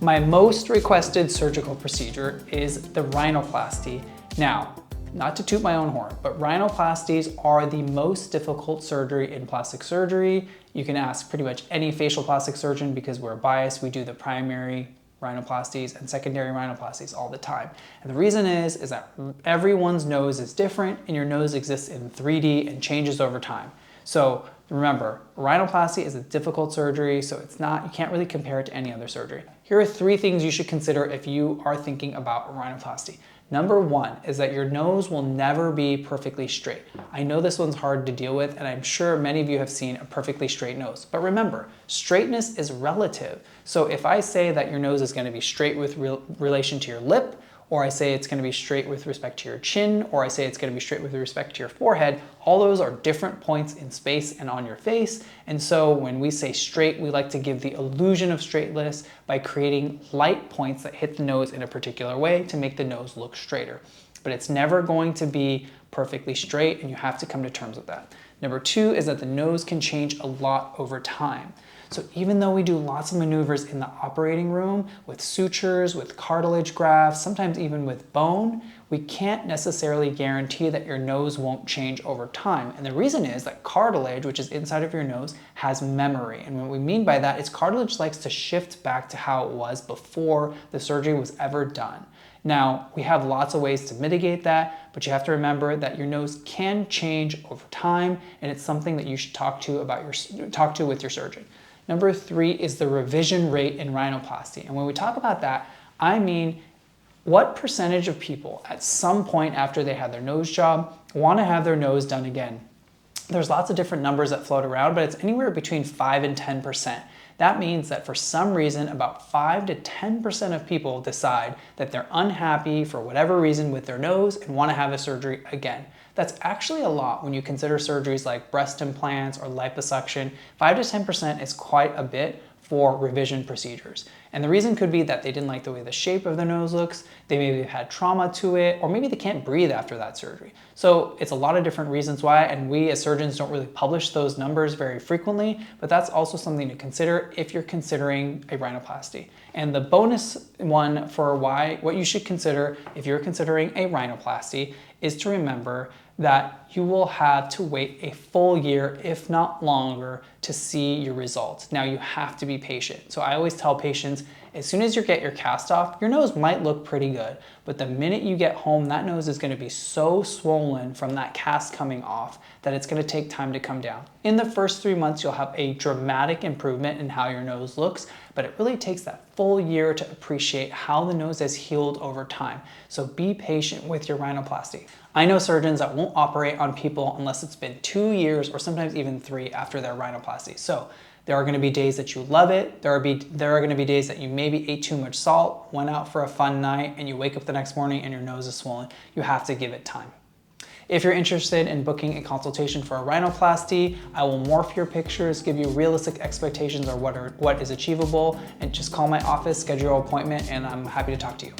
My most requested surgical procedure is the rhinoplasty. Now, not to toot my own horn, but rhinoplasties are the most difficult surgery in plastic surgery. You can ask pretty much any facial plastic surgeon because we're biased. We do the primary rhinoplasties and secondary rhinoplasties all the time. And the reason is that everyone's nose is different and your nose exists in 3D and changes over time. So remember, rhinoplasty is a difficult surgery, so you can't really compare it to any other surgery. Here are 3 things you should consider if you are thinking about rhinoplasty. Number 1 is that your nose will never be perfectly straight. I know this one's hard to deal with, and I'm sure many of you have seen a perfectly straight nose. But remember, straightness is relative. So if I say that your nose is going to be straight with relation to your lip, or I say it's going to be straight with respect to your chin, or I say it's going to be straight with respect to your forehead, all those are different points in space and on your face. And so when we say straight, we like to give the illusion of straightness by creating light points that hit the nose in a particular way to make the nose look straighter. But it's never going to be perfectly straight, and you have to come to terms with that. Number 2 is that the nose can change a lot over time. So even though we do lots of maneuvers in the operating room with sutures, with cartilage grafts, sometimes even with bone, we can't necessarily guarantee that your nose won't change over time. And the reason is that cartilage, which is inside of your nose, has memory. And what we mean by that is cartilage likes to shift back to how it was before the surgery was ever done. Now, we have lots of ways to mitigate that, but you have to remember that your nose can change over time, and it's something that you should talk to with your surgeon. Number 3 is the revision rate in rhinoplasty. And when we talk about that, I mean, what percentage of people at some point after they had their nose job want to have their nose done again? There's lots of different numbers that float around, but it's anywhere between 5 and 10%. That means that for some reason, about 5 to 10% of people decide that they're unhappy for whatever reason with their nose and want to have a surgery again. That's actually a lot when you consider surgeries like breast implants or liposuction. 5 to 10% is quite a bit for revision procedures. And the reason could be that they didn't like the way the shape of their nose looks, they maybe had trauma to it, or maybe they can't breathe after that surgery. So it's a lot of different reasons why, and we as surgeons don't really publish those numbers very frequently, but that's also something to consider if you're considering a rhinoplasty. And the bonus one for what you should consider if you're considering a rhinoplasty is to remember that you will have to wait a full year, if not longer, to see your results. Now, you have to be patient. So I always tell patients, as soon as you get your cast off, your nose might look pretty good, but the minute you get home, that nose is gonna be so swollen from that cast coming off that it's gonna take time to come down. In the first 3 months, you'll have a dramatic improvement in how your nose looks, but it really takes that full year to appreciate how the nose has healed over time. So be patient with your rhinoplasty. I know surgeons that won't operate on people unless it's been 2 years or sometimes even 3 after their rhinoplasty. So there are going to be days that you love it. There are going to be days that you maybe ate too much salt, went out for a fun night, and you wake up the next morning and your nose is swollen. You have to give it time. If you're interested in booking a consultation for a rhinoplasty, I will morph your pictures, give you realistic expectations or what is achievable, and just call my office, schedule your appointment, and I'm happy to talk to you.